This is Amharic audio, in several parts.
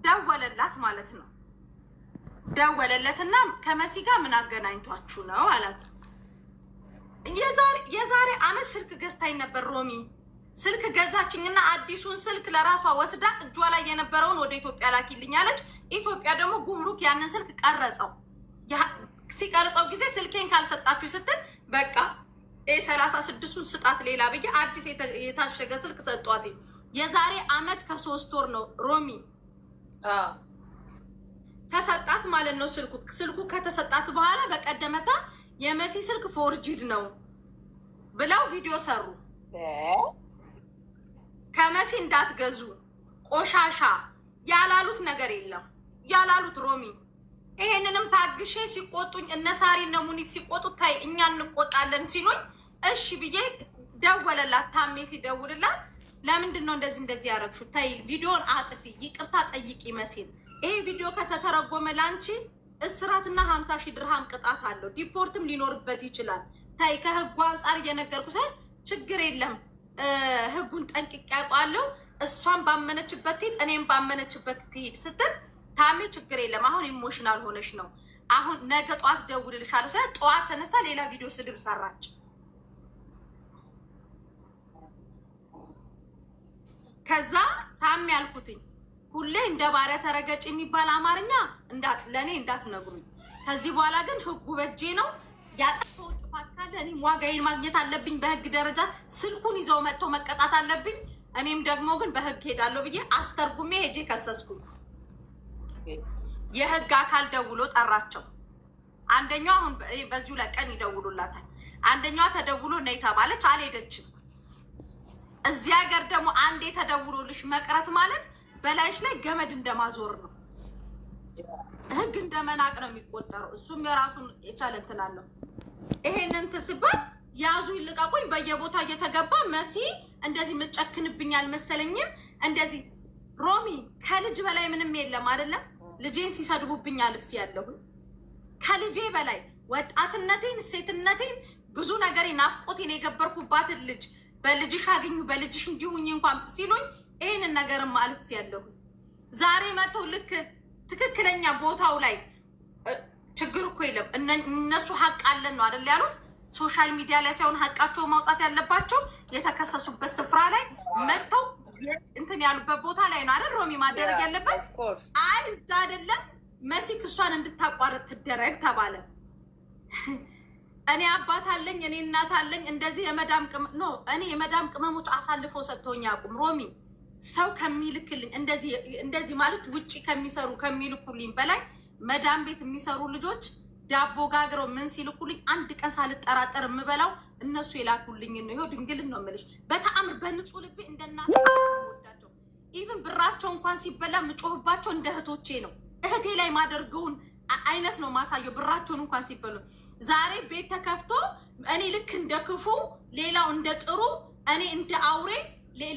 ደወለላት ማለት ነው። ደወለለትና ከመሲ ጋር ምን አገናኝቷችሁ ነው አላት። የዛሬ አመት ስልክ ገዝታኝ ነበር ሮሚ። ስልክ ገዛችኝና አዲሱን ስልክ ለራሷ ወስዳ እጇ ላይ የነበረውን ወደ ኢትዮጵያ ላኪልኝ አለች። ኢትዮጵያ ደግሞ ጉምሩክ ያንን ስልክ ቀረጸው። ሲቀርጸው ጊዜ ስልኬን ካልሰጣችሁ ስትል በቃ A36ን ስጣት ሌላ ብዬ አዲስ የታሸገ ስልክ ሰጧት። የዛሬ አመት ከ3 ወር ነው ሮሚ ተሰጣት ማለት ነው። ስልኩ ከተሰጣት በኋላ በቀደመታ የመሲ ስልክ ፎርጂድ ነው ብለው ቪዲዮ ሰሩ። ከመሲ እንዳትገዙ ቆሻሻ ያላሉት ነገር የለም ያላሉት ሮሚ። ይሄንንም ታግሼ ሲቆጡኝ እነሳሪ ነው ሙኒት ሲቆጡ ታይ እኛ እንቆጣለን ሲሉኝ እሺ ብዬ ደወለላት። ታሜ ሲደውልላት ለምንድን ነው እንደዚህ ያረግሹ? ታይ ቪዲዮን አጥፊ፣ ይቅርታ ጠይቂ መሲል። ይሄ ቪዲዮ ከተተረጎመ ላንቺ እስራትና 50,000 ድርሃም ቅጣት አለው። ዲፖርትም ሊኖርበት ይችላል። ታይ ከህጉ አንጻር እየነገርኩ ሳይ ችግር የለም ህጉን ጠንቅቄ አውቃለሁ። እሷን ባመነችበት ትሂድ፣ እኔም ባመነችበት ትሂድ ስትል ታሜ ችግር የለም አሁን ኢሞሽናል ሆነሽ ነው፣ አሁን ነገ ጠዋት ደውልልሻለሁ ሳይ ጠዋት ተነስታ ሌላ ቪዲዮ ስድብ ሰራች። ከዛ ታሜ ያልኩትኝ ሁሌ እንደ ባሪያ ተረገጭ የሚባል አማርኛ ለእኔ እንዳትነግሩኝ። ከዚህ በኋላ ግን ህጉ በጄ ነው። ያጠፋው ጥፋት ካለ እኔም ዋጋዬን ማግኘት አለብኝ በህግ ደረጃ። ስልኩን ይዘው መጥተው መቀጣት አለብኝ። እኔም ደግሞ ግን በህግ ሄዳለሁ ብዬ አስተርጉሜ ሄጄ ከሰስኩኝ። የህግ አካል ደውሎ ጠራቸው። አንደኛው አሁን በዚሁ ለቀን ይደውሉላታል። አንደኛዋ ተደውሎ ነይ ተባለች፣ አልሄደችም። እዚህ ሀገር ደግሞ አንዴ ተደውሎልሽ መቅረት ማለት በላይሽ ላይ ገመድ እንደማዞር ነው። ህግ እንደመናቅ ነው የሚቆጠረው። እሱም የራሱን የቻለ እንትን አለው። ይሄንን ትስባል ያዙ ይልቀቁኝ በየቦታ እየተገባ መሲ እንደዚህ መጨክንብኝ አልመሰለኝም። እንደዚህ ሮሚ ከልጅ በላይ ምንም የለም አይደለም። ልጄን ሲሰድቡብኝ አልፍ ያለሁ ከልጄ በላይ ወጣትነቴን፣ ሴትነቴን፣ ብዙ ነገር ናፍቆቴን የገበርኩባትን ልጅ በልጅሽ አገኙ በልጅሽ እንዲሁኝ እንኳን ሲሉኝ ይሄንን ነገርም አልፍ ያለሁ። ዛሬ መተው ልክ ትክክለኛ ቦታው ላይ ችግር እኮ የለም እነሱ ሀቅ አለን ነው አይደል ያሉት። ሶሻል ሚዲያ ላይ ሳይሆን ሀቃቸው ማውጣት ያለባቸው የተከሰሱበት ስፍራ ላይ መተው እንትን ያሉበት ቦታ ላይ ነው አይደል ሮሚ ማደረግ ያለበት። አይ እዛ አይደለም መሲ ክሷን እንድታቋርጥ ትደረግ ተባለ። እኔ አባት አለኝ፣ እኔ እናት አለኝ። እንደዚህ የመዳም ቅመም ነው እኔ የመዳም ቅመሞች አሳልፈው ሰጥተውኝ አቁም ሮሚ። ሰው ከሚልክልኝ እንደዚህ ማለት ውጪ ከሚሰሩ ከሚልኩልኝ በላይ መዳም ቤት የሚሰሩ ልጆች ዳቦ ጋግረው ምን ሲልኩልኝ አንድ ቀን ሳልጠራጠር የምበላው እነሱ የላኩልኝ ነው። ይሄው ድንግልን ነው የምልሽ። በተአምር በንጹህ ልቤ እንደናት ወዳቸው ኢቭን ብራቸው እንኳን ሲበላ ምጮህባቸው እንደ እህቶቼ ነው። እህቴ ላይ ማደርገውን አይነት ነው ማሳየው። ብራቸውን እንኳን ሲበሉ ዛሬ ቤት ተከፍቶ እኔ ልክ እንደ ክፉ ሌላው እንደ ጥሩ እኔ እንደ አውሬ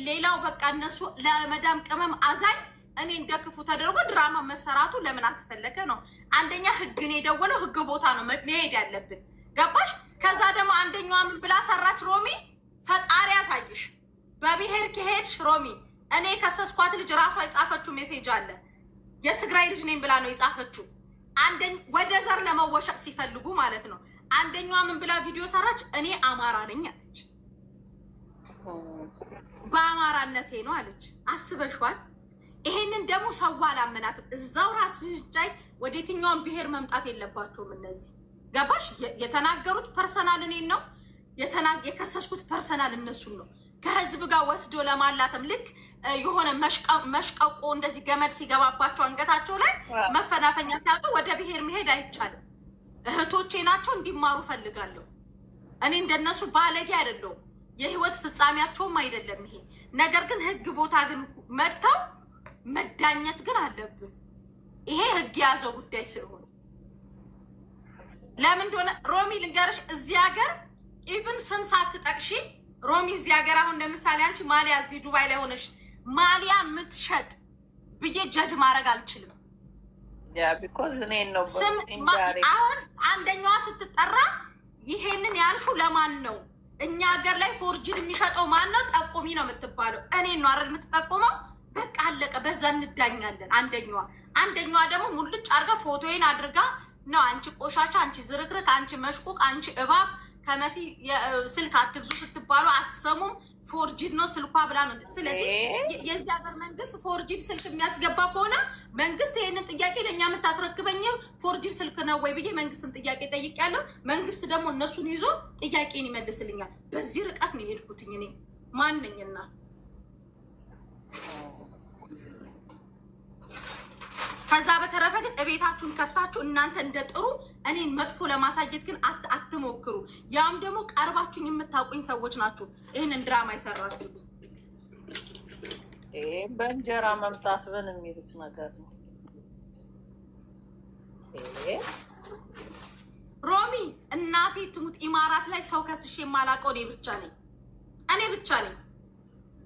ሌላው በቃ እነሱ ለመዳም ቅመም አዛኝ እኔ እንደ ክፉ ተደርጎ ድራማ መሰራቱ ለምን አስፈለገ ነው። አንደኛ ህግን የደወለው ህግ ቦታ ነው መሄድ ያለብን ገባሽ? ከዛ ደግሞ አንደኛዋ ምን ብላ ሰራች ሮሚ? ፈጣሪ ያሳይሽ። በብሔር ከሄድሽ ሮሚ እኔ ከሰስኳት ልጅ ራሷ የጻፈችው ሜሴጅ አለ። የትግራይ ልጅ ነኝ ብላ ነው የጻፈችው። ወደ ዘር ለመወሸቅ ሲፈልጉ ማለት ነው። አንደኛዋ ምን ብላ ቪዲዮ ሰራች? እኔ አማራ ነኝ አለች። በአማራነቴ ነው አለች። አስበሽዋል? ይሄንን ደግሞ ሰው አላመናትም። እዛው ራስሽ ላይ ወደ የትኛውን ብሔር መምጣት የለባቸውም እነዚህ ገባሽ? የተናገሩት ፐርሰናል እኔን ነው የከሰስኩት ፐርሰናል እነሱን ነው። ከህዝብ ጋር ወስዶ ለማላተም ልክ የሆነ መሽቀቆ እንደዚህ ገመድ ሲገባባቸው አንገታቸው ላይ መፈናፈኛ ሲያጡ ወደ ብሔር መሄድ አይቻልም። እህቶቼ ናቸው እንዲማሩ ፈልጋለሁ። እኔ እንደነሱ ባለጌ አይደለሁም። የህይወት ፍጻሜያቸውም አይደለም ይሄ ነገር። ግን ህግ ቦታ ግን መጥተው መዳኘት ግን አለብን። ይሄ ህግ የያዘው ጉዳይ ስለሆነ ለምን እንደሆነ ሮሚ ልንገርሽ። እዚህ ሀገር ኢቭን ስም ሳትጠቅሺ ሮሚ እዚህ ሀገር አሁን ለምሳሌ አንቺ ማሊያ እዚህ ዱባይ ላይ ሆነሽ ማሊያ የምትሸጥ ብዬ ጀጅ ማድረግ አልችልም። ቢኮዝ እኔ ነው አሁን አንደኛዋ ስትጠራ ይሄንን ያልሹ ለማን ነው? እኛ ሀገር ላይ ፎርጅን የሚሸጠው ማን ነው? ጠቁሚ ነው የምትባለው። እኔ ነው አይደል የምትጠቁመው? በቃ አለቀ። በዛ እንዳኛለን። አንደኛዋ ደግሞ ሙልጭ አርጋ ፎቶዬን አድርጋ ነው አንቺ ቆሻሻ፣ አንቺ ዝርክርክ፣ አንቺ መሽቁቅ፣ አንቺ እባብ ከመሲ ስልክ አትግዙ ስትባሉ አትሰሙም። ፎርጂድ ነው ስልኳ ብላ ነው። ስለዚህ የዚህ ሀገር መንግስት ፎርጂድ ስልክ የሚያስገባ ከሆነ መንግስት ይሄንን ጥያቄ ለእኛ የምታስረክበኝ ፎርጂድ ስልክ ነው ወይ ብዬ መንግስትን ጥያቄ ጠይቄያለሁ። መንግስት ደግሞ እነሱን ይዞ ጥያቄን ይመልስልኛል። በዚህ ርቀት ነው የሄድኩትኝ እኔ ማንኝና ከዛ በተረፈ ግን እቤታችሁን ከፍታችሁ እናንተ እንደ ጥሩ እኔን መጥፎ ለማሳየት ግን አትሞክሩ። ያም ደግሞ ቀርባችሁኝ የምታውቁኝ ሰዎች ናችሁ ይህንን ድራማ የሰራችሁት። በእንጀራ መምጣት ምን የሚሉት ነገር ነው? ሮሚ እናቴ ትሙት ኢማራት ላይ ሰው ከስሼ የማላውቀው እኔ ብቻ ነኝ።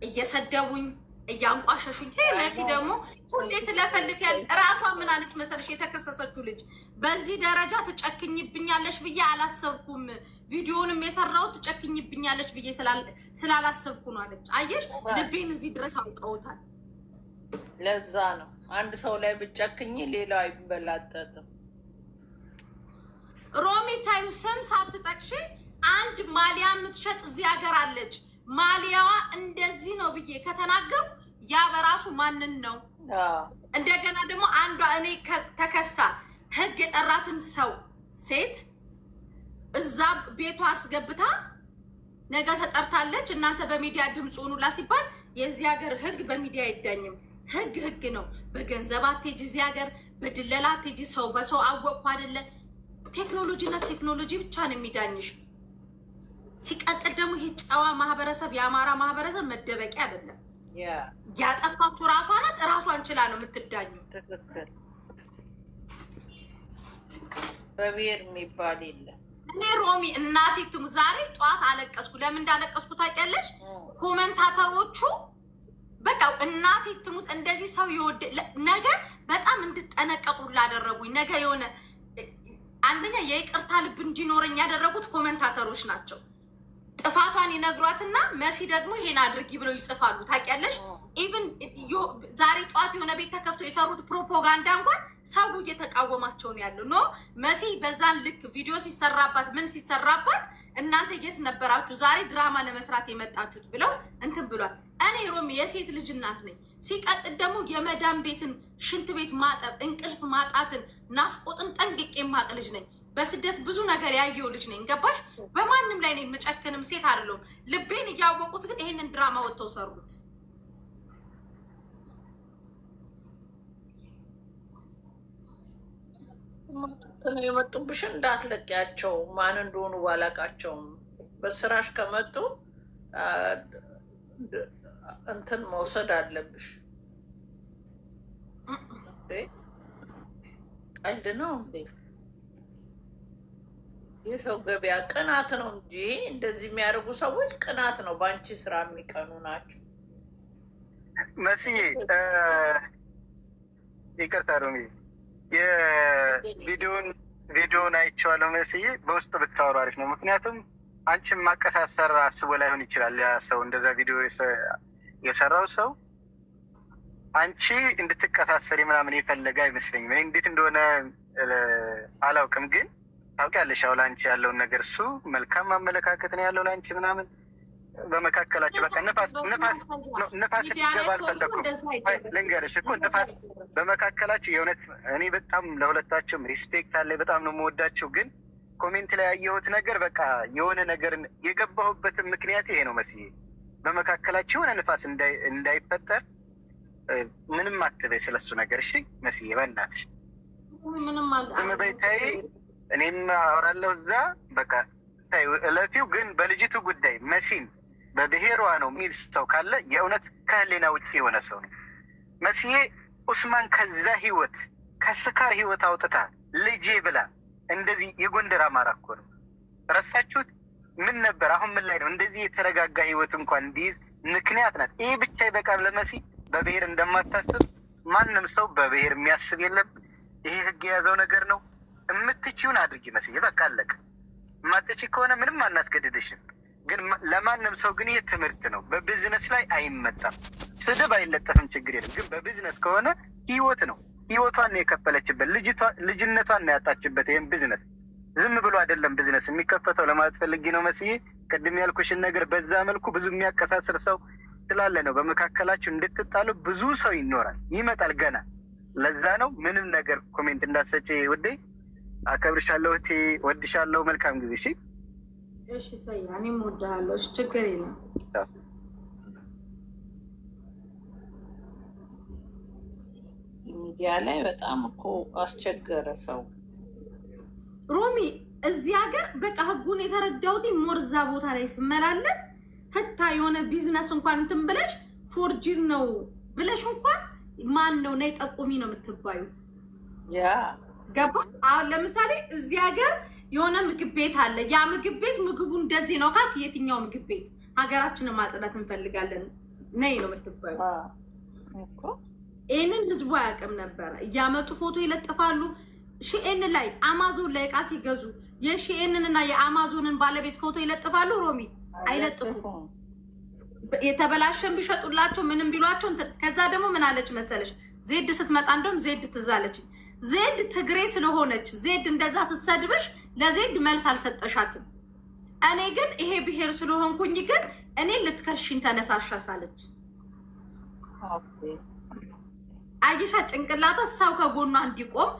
እየሰደቡኝ እያንቋሸሹኝ። መሲ ደግሞ ሁሌ ትለፈልፊያለሽ። እራሷ ምን አለች መሰለሽ? የተከሰሰችው ልጅ በዚህ ደረጃ ትጨክኝብኛለሽ ብዬ አላሰብኩም፣ ቪዲዮንም የሰራው ትጨክኝብኛለች ብዬ ስላላሰብኩ ነው አለች። አየሽ፣ ልቤን እዚህ ድረስ አውቀውታል። ለዛ ነው አንድ ሰው ላይ ብጨክኝ ሌላው አይበላጠጥም። ሮሚ ታዩ ስም ሳትጠቅሽ አንድ ማሊያ የምትሸጥ እዚህ ሀገር አለች። ማሊያዋ እንደዚህ ነው ብዬ ከተናገሩ ያ በራሱ ማንን ነው? እንደገና ደግሞ አንዷ እኔ ተከሳ ህግ የጠራትን ሰው ሴት እዛ ቤቷ አስገብታ ነገ ተጠርታለች። እናንተ በሚዲያ ድምፅ ሆኑላ ሲባል የዚህ ሀገር ህግ በሚዲያ አይዳኝም። ህግ ነው። በገንዘብ አትሄጂ እዚህ ሀገር፣ በድለላ አትሄጂ። ሰው በሰው አወቅኩ አይደለ? ቴክኖሎጂ ብቻ ነው የሚዳኝሽ። ሲቀጥል ደግሞ ይሄ ጨዋ ማህበረሰብ የአማራ ማህበረሰብ መደበቂያ አይደለም። ያጠፋችሁ ራሷ ናት። ራሷን ችላ ነው የምትዳኙ። ትክክል። በብሔር የሚባል የለም። እኔ ሮሚ እናቴ ትሙት ዛሬ ጠዋት አለቀስኩ። ለምን እንዳለቀስኩ ታውቂያለሽ? ኮመንታተሮቹ በቃ እናቴ ትሙት እንደዚህ ሰው ይወድ ነገር በጣም እንድጠነቀቁ ላደረጉኝ ነገ የሆነ አንደኛ የይቅርታ ልብ እንዲኖረኝ ያደረጉት ኮመንታተሮች ናቸው። ጥፋቷን ይነግሯትና መሲ ደግሞ ይሄን አድርጊ ብለው ይጽፋሉ። ታውቂያለሽ? ኢቭን ዛሬ ጠዋት የሆነ ቤት ተከፍቶ የሰሩት ፕሮፓጋንዳ እንኳን ሰው እየተቃወማቸው ነው ያለው። ኖ መሲ በዛን ልክ ቪዲዮ ሲሰራባት ምን ሲሰራባት እናንተ የት ነበራችሁ ዛሬ ድራማ ለመስራት የመጣችሁት ብለው እንትን ብሏል። እኔ ሮሚ የሴት ልጅ እናት ነኝ። ሲቀጥል ደግሞ የመዳም ቤትን ሽንት ቤት ማጠብ፣ እንቅልፍ ማጣትን፣ ናፍቆትን ጠንቅቄ የማቅ ልጅ ነኝ። በስደት ብዙ ነገር ያየው ልጅ ነኝ። ገባሽ? በማንም ላይ ነኝ። የምጨክንም ሴት አይደለሁም። ልቤን እያወቁት ግን ይሄንን ድራማ ወጥተው ሰሩት። የመጡብሽ እንዳትለቂያቸው። ማን እንደሆኑ ባላቃቸውም በስራሽ ከመጡ እንትን መውሰድ አለብሽ። ቀልድ ነው እንዴ? የሰው ገበያ ቅናት ነው እንጂ እንደዚህ የሚያደርጉ ሰዎች ቅናት ነው። በአንቺ ስራ የሚቀኑ ናቸው። መስዬ ይቅርታ ሮሚ፣ ቪዲዮን አይቼዋለሁ። መስዬ በውስጥ ብታወሩ አሪፍ ነው። ምክንያቱም አንቺን ማቀሳሰር አስቦ ላይሆን ይችላል ያ ሰው፣ እንደዛ ቪዲዮ የሰራው ሰው አንቺ እንድትቀሳሰሪ ምናምን የፈለገ አይመስለኝም። እንዴት እንደሆነ አላውቅም፣ ግን ታውቂያለሽ አሁን ለአንቺ ያለውን ነገር። እሱ መልካም አመለካከት ነው ያለው ለአንቺ ምናምን። በመካከላቸው በቃ ንፋስ እንዲገባ አልፈለኩም። ልንገርሽ እኮ ንፋስ በመካከላቸው የእውነት እኔ በጣም ለሁለታቸውም ሪስፔክት አለኝ። በጣም ነው የምወዳቸው። ግን ኮሜንት ላይ ያየሁት ነገር በቃ የሆነ ነገር የገባሁበትን ምክንያት ይሄ ነው መስዬ። በመካከላቸው የሆነ ንፋስ እንዳይፈጠር ምንም አትበይ ስለሱ ነገር እሺ መስዬ፣ በእናትሽ ዝም በይ ተይ። እኔም አወራለሁ እዛ በቃ ተይ እለፊው። ግን በልጅቱ ጉዳይ መሲን በብሔሯ ነው የሚል ሰው ካለ የእውነት ከህሊና ውጭ የሆነ ሰው ነው መስዬ። ኡስማን ከዛ ህይወት ከስካር ህይወት አውጥታ ልጄ ብላ እንደዚህ የጎንደር አማራ እኮ ነው። ረሳችሁት? ምን ነበር አሁን ምን ላይ ነው? እንደዚህ የተረጋጋ ህይወት እንኳን እንዲይዝ ምክንያት ናት። ይህ ብቻ ይበቃል ለመሲ። በብሔር እንደማታስብ ማንም ሰው በብሔር የሚያስብ የለም። ይሄ ህግ የያዘው ነገር ነው። የምትችውን አድርጊ መስዬ፣ በቃ አለቀ። የማትች ከሆነ ምንም አናስገድድሽም። ግን ለማንም ሰው ግን ይህ ትምህርት ነው። በቢዝነስ ላይ አይመጣም። ስድብ አይለጠፍም፣ ችግር የለም። ግን በቢዝነስ ከሆነ ህይወት ነው። ህይወቷን ነው የከፈለችበት፣ ልጅነቷን ነው ያጣችበት። ይህም ቢዝነስ ዝም ብሎ አይደለም ቢዝነስ የሚከፈተው ለማለት ፈልጌ ነው መስዬ። ቅድም ያልኩሽን ነገር በዛ መልኩ ብዙ የሚያቀሳስር ሰው ስላለ ነው። በመካከላችሁ እንድትጣሉ ብዙ ሰው ይኖራል፣ ይመጣል ገና። ለዛ ነው ምንም ነገር ኮሜንት እንዳሰጪ ውዴ። አከብርሻለሁ እህቴ፣ ወድሻለሁ። መልካም ጊዜ። እሺ እሺ፣ ሰይ እኔም ወድሃለሁ። እሺ፣ ችግር የለም። ሚዲያ ላይ በጣም እኮ አስቸገረ ሰው። ሮሚ እዚህ ሀገር በቃ ህጉን የተረዳሁት ሞርዛ ቦታ ላይ ስመላለስ ህታ የሆነ ቢዝነስ እንኳን እንትን ብለሽ ፎርጂር ነው ብለሽ እንኳን ማን ነው ነይ ጠቁሚ ነው የምትባዩ። ያ ገባ? አሁን ለምሳሌ እዚህ ሀገር የሆነ ምግብ ቤት አለ። ያ ምግብ ቤት ምግቡ እንደዚህ ነው ካልክ የትኛው ምግብ ቤት ሀገራችንን ማጽዳት እንፈልጋለን ነይ ነው የምትባዩ እኮ። ይህንን ህዝቡ አያውቅም ነበረ። እያመጡ ፎቶ ይለጥፋሉ። ሺኤን ላይ አማዞን ላይ እቃ ሲገዙ የሺኤንን እና የአማዞንን ባለቤት ፎቶ ይለጥፋሉ። ሮሚ አይለጥፉም። የተበላሸን ቢሸጡላቸው ምንም ቢሏቸው። ከዛ ደግሞ ምን አለች መሰለሽ ዜድ ስትመጣ እንደውም ዜድ ትዛለች። ዜድ ትግሬ ስለሆነች ዜድ እንደዛ ስትሰድብሽ ለዜድ መልስ አልሰጠሻትም። እኔ ግን ይሄ ብሔር ስለሆንኩኝ ግን እኔ ልትከሽኝ ተነሳሻሻለች። አይሻ ጭንቅላቷ ሰው ከጎኗ እንዲቆም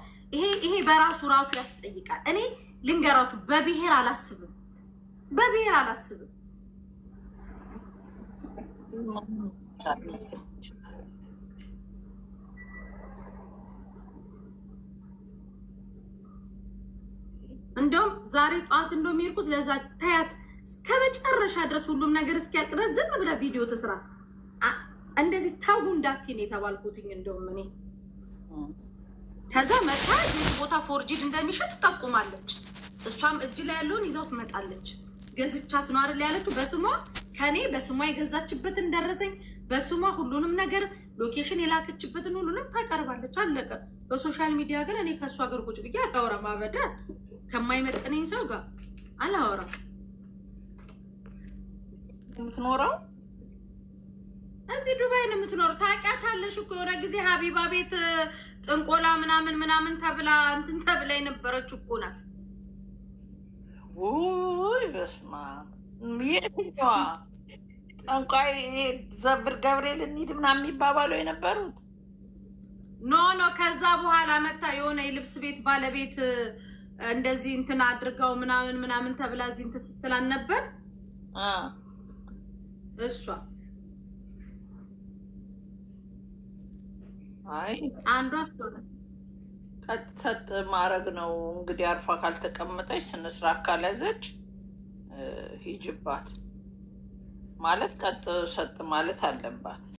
ይሄ በራሱ ያስጠይቃል። እኔ ልንገራችሁ በብሔር አላስብም። እንደውም ዛሬ ጠዋት እንደውም የሄድኩት ለዛ ታያት እስከ መጨረሻ ድረስ ሁሉም ነገር እስኪያልቅ ድረስ ዝም ብላ ቪዲዮ ትስራ እንደዚህ ታው እንዳትኝ የተባልኩትኝ እንደውም እኔ ከዛ መጣ የት ቦታ ፎርጂድ እንደሚሸጥ ትጠቁማለች። እሷም እጅ ላይ ያለውን ይዛው ትመጣለች። ገዝቻት ነው አይደል ያለችው በስሟ ከኔ በስሟ የገዛችበትን ደረሰኝ በስሟ ሁሉንም ነገር ሎኬሽን የላከችበትን ሁሉንም ታቀርባለች። አለቀ። በሶሻል ሚዲያ ግን እኔ ከእሷ ጋር ቁጭ ብዬ አላወራም። አበደ ከማይመጥነኝ ሰው ጋር አላወራም። የምትኖረው እዚህ ዱባይ ነው የምትኖረው። ታውቂያታለሽ እኮ የሆነ ጊዜ ሀቢባ ቤት ጥንቆላ ምናምን ተብላ እንትን ተብላ የነበረችው እኮ ናት። ውይ በስመ አብ። የትኛዋ ጠንቋይ ዘብር ገብርኤል እንሂድ ምናምን የሚባባለው የነበሩት? ኖ ከዛ በኋላ መታ የሆነ የልብስ ቤት ባለቤት እንደዚህ እንትን አድርገው ምናምን ተብላ እዚህ እንትን ስትላን ነበር እሷ። አይ አንዷ አስተውለ ቀጥ ሰጥ ማድረግ ነው እንግዲህ። አርፋ ካልተቀመጠች ስነስራ ካልያዘች ሂጅባት ማለት ቀጥ ሰጥ ማለት አለባት።